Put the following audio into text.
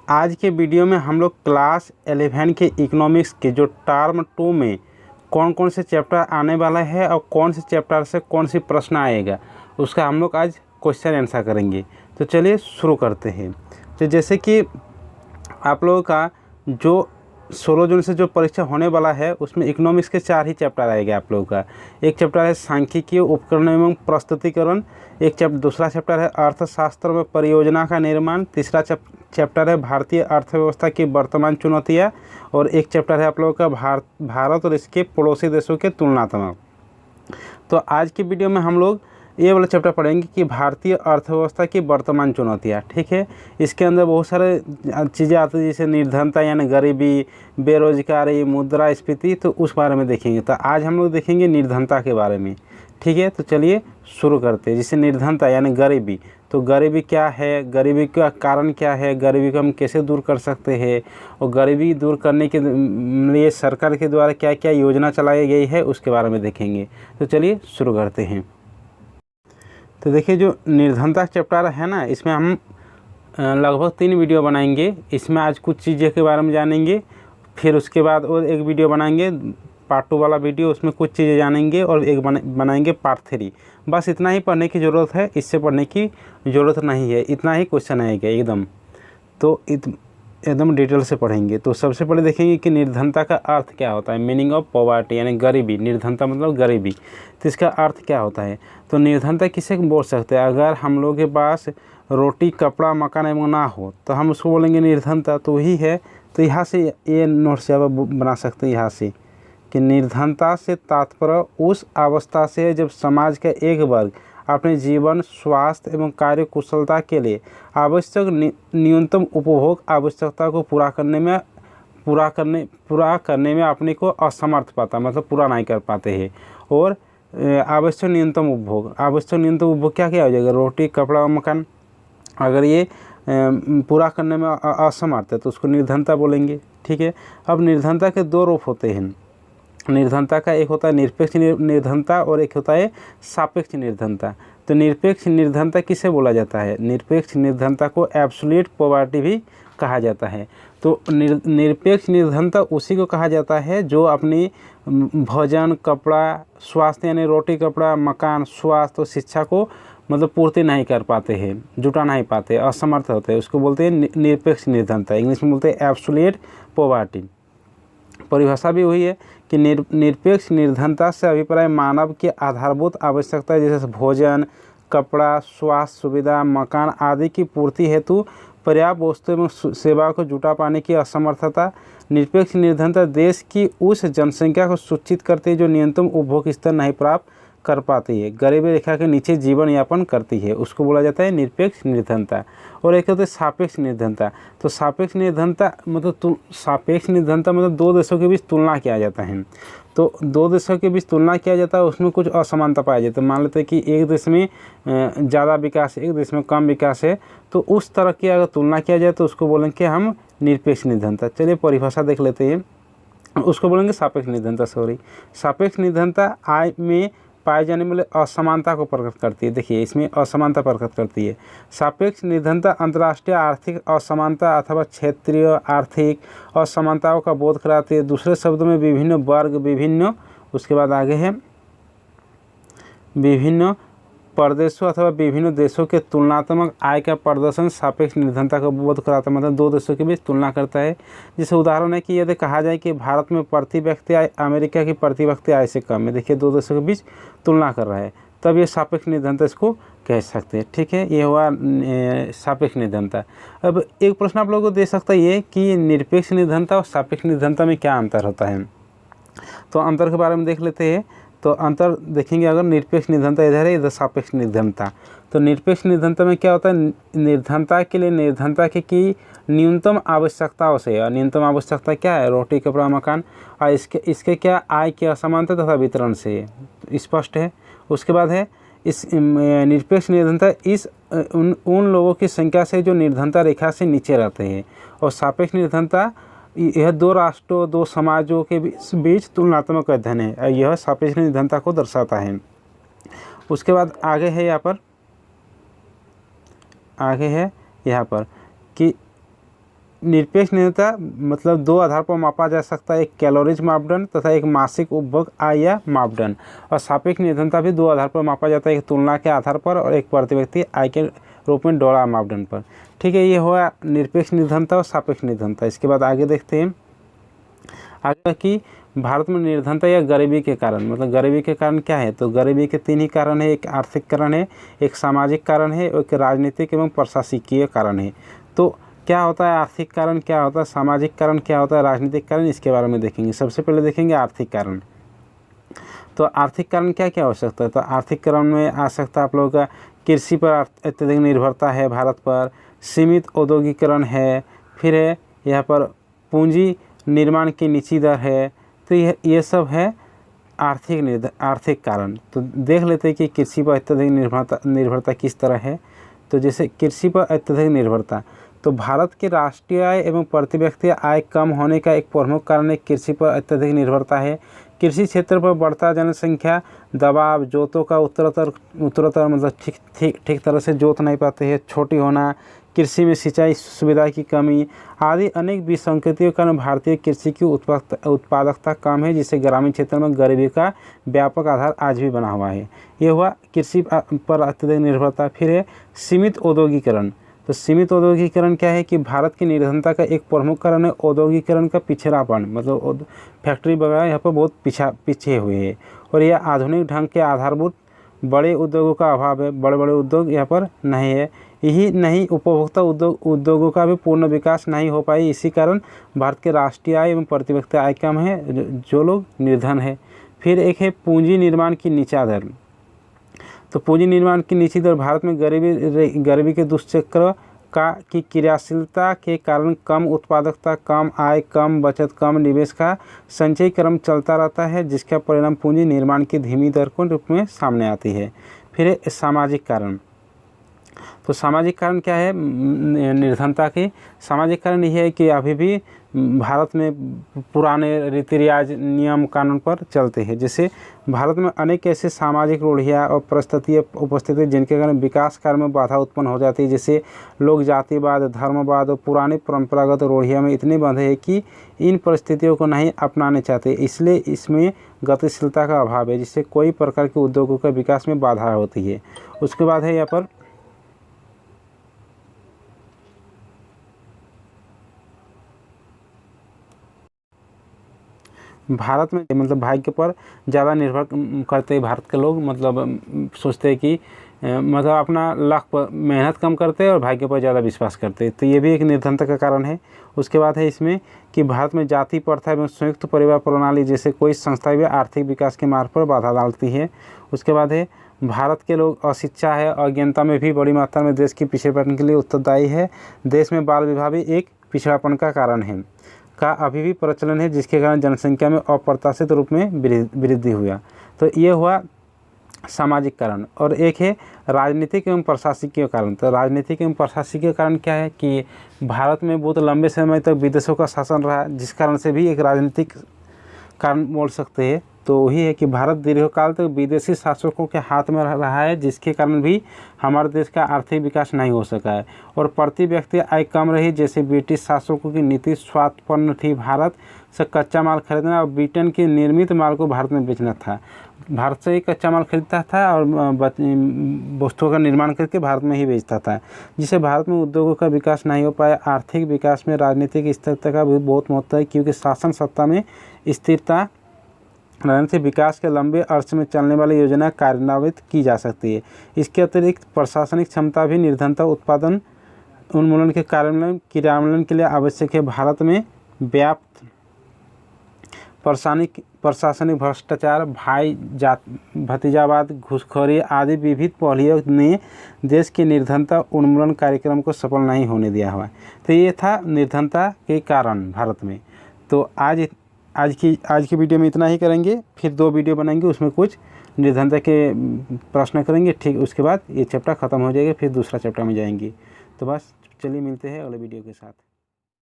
आज के वीडियो में हम लोग क्लास 11 के इकोनॉमिक्स के जो टर्म 2 में कौन कौन से चैप्टर आने वाला है और कौन से चैप्टर से कौन सी प्रश्न आएगा उसका हम लोग आज क्वेश्चन आंसर करेंगे। तो चलिए शुरू करते हैं। तो जैसे कि आप लोगों का जो 16 जून से जो परीक्षा होने वाला है उसमें इकोनॉमिक्स के 4 ही चैप्टर आएगा आप लोगों का। एक चैप्टर है सांख्यिकीय उपकरण एवं प्रस्तुतिकरण, दूसरा चैप्टर है अर्थशास्त्र में परियोजना का निर्माण, तीसरा चैप्टर है भारतीय अर्थव्यवस्था की वर्तमान चुनौतियाँ, और एक चैप्टर है आप लोगों का भारत और इसके पड़ोसी देशों के तुलनात्मक। तो आज की वीडियो में हम लोग ये वाला चैप्टर पढ़ेंगे कि भारतीय अर्थव्यवस्था की वर्तमान चुनौतियाँ। ठीक है, इसके अंदर बहुत सारे चीज़ें आती हैं जैसे निर्धनता यानी गरीबी, बेरोजगारी, मुद्रास्फीति, तो उस बारे में देखेंगे। तो आज हम लोग देखेंगे निर्धनता के बारे में। ठीक है, तो चलिए शुरू करते हैं। जैसे निर्धनता यानी गरीबी, तो गरीबी क्या है, गरीबी का कारण क्या है, गरीबी को हम कैसे दूर कर सकते हैं, और गरीबी दूर करने के लिए सरकार के द्वारा क्या क्या योजना चलाई गई है उसके बारे में देखेंगे। तो चलिए शुरू करते हैं। तो देखिए, जो निर्धनता चैप्टर है ना, इसमें हम लगभग 3 वीडियो बनाएंगे। इसमें आज कुछ चीज़ों के बारे में जानेंगे, फिर उसके बाद और एक वीडियो बनाएंगे पार्ट 2 वाला वीडियो, उसमें कुछ चीज़ें जानेंगे, और एक बनाएंगे पार्ट 3। बस इतना ही पढ़ने की ज़रूरत है, इससे पढ़ने की ज़रूरत नहीं है। इतना ही क्वेश्चन आएगा एकदम, तो एकदम डिटेल से पढ़ेंगे। तो सबसे पहले देखेंगे कि निर्धनता का अर्थ क्या होता है, मीनिंग ऑफ पॉवर्टी यानी गरीबी। निर्धनता मतलब गरीबी, तो इसका अर्थ क्या होता है। तो निर्धनता किसे बोल सकते हैं, अगर हम लोग के पास रोटी, कपड़ा, मकान एवं ना हो तो हम उसको बोलेंगे निर्धनता। तो वही है। तो यहाँ से ये नोट से आप बना सकते हैं यहाँ से कि निर्धनता से तात्पर्य उस अवस्था से है जब समाज का एक वर्ग अपने जीवन, स्वास्थ्य एवं कार्य कुशलता के लिए आवश्यक न्यूनतम उपभोग आवश्यकता को पूरा करने में अपने को असमर्थ पाता, मतलब पूरा नहीं कर पाते हैं। और आवश्यक न्यूनतम उपभोग क्या क्या हो जाएगा, रोटी, कपड़ा और मकान, अगर ये पूरा करने में असमर्थ है तो उसको निर्धनता बोलेंगे। ठीक है, अब निर्धनता के 2 रूप होते हैं। निर्धनता का एक होता है निरपेक्ष निर्धनता और एक होता है सापेक्ष निर्धनता। तो निरपेक्ष निर्धनता किसे बोला जाता है, निरपेक्ष निर्धनता को एब्सोल्यूट पॉवर्टी भी कहा जाता है। तो निरपेक्ष निर्धनता उसी को कहा जाता है जो अपनी भोजन, कपड़ा, स्वास्थ्य यानी रोटी, कपड़ा, मकान, स्वास्थ्य और शिक्षा को मतलब पूर्ति नहीं कर पाते हैं, जुटा नहीं पाते, असमर्थ होते हैं, उसको बोलते हैं निरपेक्ष निर्धनता। इंग्लिश में बोलते हैं एब्सोल्यूट पॉवर्टी। परिभाषा भी वही है कि निरपेक्ष निर्धनता से अभिप्राय मानव की आधारभूत आवश्यकता जैसे भोजन, कपड़ा, स्वास्थ्य सुविधा, मकान आदि की पूर्ति हेतु पर्याप्त वस्तु एवं सेवा को जुटा पाने की असमर्थता। निरपेक्ष निर्धनता देश की उस जनसंख्या को सूचित करती है जो न्यूनतम उपभोग स्तर नहीं प्राप्त कर पाती है, गरीबी रेखा के नीचे जीवन यापन करती है, उसको बोला जाता है निरपेक्ष निर्धनता। और एक होता है सापेक्ष निर्धनता। तो सापेक्ष निर्धनता मतलब 2 देशों के बीच तुलना किया जाता है। तो 2 देशों के बीच तुलना किया जाता है, उसमें कुछ असमानता पाई जाती है। मान लेते हैं कि एक देश में ज़्यादा विकास है, एक देश में कम विकास है, तो उस तरह की अगर तुलना किया जाए तो उसको बोलेंगे हम निरपेक्ष निर्धनता। चलिए परिभाषा देख लेते हैं, उसको बोलेंगे सापेक्ष निर्धनता। सापेक्ष निर्धनता आय में पाए जाने वाले असमानता को प्रकट करती है। देखिए, इसमें असमानता प्रकट करती है। सापेक्ष निर्धनता अंतर्राष्ट्रीय आर्थिक असमानता अथवा क्षेत्रीय आर्थिक असमानताओं का बोध कराती है। दूसरे शब्दों में उसके बाद आगे है विभिन्न प्रदेशों अथवा विभिन्न देशों के तुलनात्मक आय का प्रदर्शन सापेक्ष निर्धनता का बोध कराता है, मतलब 2 देशों के बीच तुलना करता है। जैसे उदाहरण है कि यदि कहा जाए कि भारत में प्रति व्यक्ति आय अमेरिका की प्रति व्यक्ति आय से कम है, देखिए 2 देशों के बीच तुलना कर रहा है, तब ये सापेक्ष निर्धनता इसको कह सकते हैं। ठीक है, ये हुआ सापेक्ष निर्धनता। अब एक प्रश्न आप लोगों को दे सकता है ये कि निरपेक्ष निर्धनता और सापेक्ष निर्धनता में क्या अंतर होता है। तो अंतर के बारे में देख लेते हैं। तो अंतर देखेंगे, अगर निरपेक्ष निर्धनता इधर है, इधर सापेक्ष निर्धनता। तो निरपेक्ष निर्धनता में क्या होता है, निर्धनता के लिए निर्धनता की न्यूनतम आवश्यकताओं से, और न्यूनतम आवश्यकता क्या है, रोटी, कपड़ा, मकान, और इसके क्या आय की असमानता तथा वितरण से स्पष्ट है। उसके बाद है इस निरपेक्ष निर्धनता उन लोगों की संख्या से जो निर्धनता रेखा से नीचे रहते हैं, और सापेक्ष निर्धनता यह 2 राष्ट्रों, 2 समाजों के बीच तुलनात्मक अध्ययन है, यह सापेक्ष निर्धनता को दर्शाता है। उसके बाद आगे है यहाँ पर कि निरपेक्ष निर्धनता मतलब दो आधार पर मापा जा सकता है, एक कैलोरीज मापदंड तथा एक मासिक उपभोग आय या मापदंड। और सापेक्ष निर्धनता भी दो आधार पर मापा जाता है, एक तुलना के आधार पर और एक प्रति व्यक्ति आय के रूप में डॉलर मापदंड पर। ठीक है, ये हुआ निरपेक्ष निर्धनता और सापेक्ष निर्धनता। इसके बाद आगे देखते हैं आगे कि भारत में निर्धनता या गरीबी के कारण, मतलब गरीबी के कारण क्या है, तो गरीबी के तीन ही कारण है, एक आर्थिक कारण है, एक सामाजिक कारण है और एक राजनीतिक एवं प्रशासकीय कारण है। तो क्या होता है आर्थिक कारण, क्या होता है सामाजिक कारण, क्या होता है राजनीतिक कारण, इसके बारे में देखेंगे। सबसे पहले देखेंगे आर्थिक कारण। तो आर्थिक कारण क्या क्या हो सकता है, तो आर्थिक कारण में आ सकता है आप लोगों का कृषि पर अत्यधिक निर्भरता है भारत पर, सीमित औद्योगिकरण है, फिर है यहाँ पर पूंजी निर्माण की नीची दर है। तो ये सब है आर्थिक कारण। तो देख लेते हैं कि कृषि पर अत्यधिक निर्भरता किस तरह है। तो जैसे कृषि पर अत्यधिक निर्भरता, तो भारत के राष्ट्रीय आय एवं प्रति व्यक्ति आय कम होने का एक प्रमुख कारण कृषि पर अत्यधिक निर्भरता है। कृषि क्षेत्र पर बढ़ता जनसंख्या दबाव, जोतों का उत्तरोत्तर मतलब ठीक तरह से जोत नहीं पाते हैं, छोटी होना, कृषि में सिंचाई सुविधा की कमी आदि अनेक विसंगतियों के कारण भारतीय कृषि की उत्पादकता कम है, जिससे ग्रामीण क्षेत्र में गरीबी का व्यापक आधार आज भी बना हुआ है। ये हुआ कृषि पर अत्यधिक निर्भरता। फिर है सीमित औद्योगिकरण। तो सीमित औद्योगिकरण क्या है कि भारत की निर्धनता का एक प्रमुख कारण है औद्योगिकरण का पिछड़ापन, मतलब फैक्ट्री वगैरह यहाँ पर बहुत पीछे हुए है। और यह आधुनिक ढंग के आधारभूत बड़े उद्योगों का अभाव है, बड़े बड़े उद्योग यहाँ पर नहीं है। यही नहीं, उपभोक्ता उद्योगों का भी पूर्ण विकास नहीं हो पाई। इसी कारण भारत के राष्ट्रीय आय एवं प्रति व्यक्ति आय कम है, जो लोग निर्धन है। फिर एक है पूंजी निर्माण की नीचा दर। तो पूंजी निर्माण की नीची दर भारत में गरीबी के दुष्चक्र की क्रियाशीलता के कारण कम उत्पादकता, कम आय, कम बचत, कम निवेश का संचयी क्रम चलता रहता है, जिसका परिणाम पूंजी निर्माण की धीमी दर के रूप में सामने आती है। फिर सामाजिक कारण। तो सामाजिक कारण क्या है निर्धनता के? सामाजिक कारण यह है कि अभी भी भारत में पुराने रीति रिवाज, नियम कानून पर चलते हैं। जैसे भारत में अनेक ऐसे सामाजिक रूढ़ियाँ और परिस्थितियाँ उपस्थित हैं जिनके कारण विकास कार्य में बाधा उत्पन्न हो जाती है। जैसे लोग जातिवाद, धर्मवाद और पुरानी परंपरागत रूढ़ियों में इतने बंधे हैं कि इन परिस्थितियों को नहीं अपनाने चाहते, इसलिए इसमें गतिशीलता का अभाव है, जिससे कोई प्रकार के उद्योगों का विकास में बाधा होती है। उसके बाद है यहाँ पर भारत में मतलब भाग्य पर ज़्यादा निर्भर करते हैं भारत के लोग, मतलब सोचते हैं कि मतलब अपना लाख पर मेहनत कम करते हैं और भाग्य पर ज़्यादा विश्वास करते हैं। तो ये भी एक निर्धनता का कारण है। उसके बाद है इसमें कि भारत में जाति प्रथा एवं संयुक्त परिवार प्रणाली जैसे कोई संस्था भी आर्थिक विकास के मार्ग पर बाधा डालती है। उसके बाद है भारत के लोग अशिक्षा है, अज्ञानता में भी बड़ी मात्रा में देश की पिछड़ेपन के लिए उत्तरदायी है। देश में बाल विवाह भी एक पिछड़ापन का कारण है का अभी भी प्रचलन है, जिसके कारण जनसंख्या में अप्रत्याशित रूप में वृद्धि हुआ। तो ये हुआ सामाजिक कारण। और एक है राजनीतिक एवं प्रशासकीय कारण। तो राजनीतिक एवं प्रशासकीय कारण क्या है कि भारत में बहुत लंबे समय तक विदेशों का शासन रहा, जिस कारण से भी एक राजनीतिक कारण बोल सकते हैं। तो वही है कि भारत दीर्घकाल तक विदेशी शासकों के हाथ में रहा है, जिसके कारण भी हमारे देश का आर्थिक विकास नहीं हो सका है। और प्रति व्यक्ति आय कम रही, जैसे ब्रिटिश शासकों की नीति स्वार्थपूर्ण थी, भारत से कच्चा माल खरीदना और ब्रिटेन के निर्मित माल को भारत में बेचना था। भारत से ही कच्चा माल खरीदता था और वस्तुओं का निर्माण करके भारत में ही बेचता था, जिससे भारत में उद्योगों का विकास नहीं हो पाया। आर्थिक विकास में राजनीतिक स्थिरता का भी बहुत महत्व है, क्योंकि शासन सत्ता में स्थिरता रहने से विकास के लंबे अरसे में चलने वाली योजना कार्यान्वित की जा सकती है। इसके अतिरिक्त प्रशासनिक क्षमता भी निर्धनता उत्पादन उन्मूलन के क्रियान्वयन के लिए आवश्यक है। भारत में व्याप्त प्रशासनिक भ्रष्टाचार, भतीजावाद, घूसखोरी आदि विविध पहलुओं ने देश की निर्धनता उन्मूलन कार्यक्रम को सफल नहीं होने दिया हुआ। तो ये था निर्धनता के कारण भारत में। तो आज की वीडियो में इतना ही करेंगे, फिर 2 वीडियो बनाएंगे, उसमें कुछ निर्धनता के प्रश्न करेंगे। ठीक, उसके बाद ये चैप्टर ख़त्म हो जाएगा, फिर दूसरा चैप्टर में जाएंगे। तो बस चलिए मिलते हैं अगले वीडियो के साथ।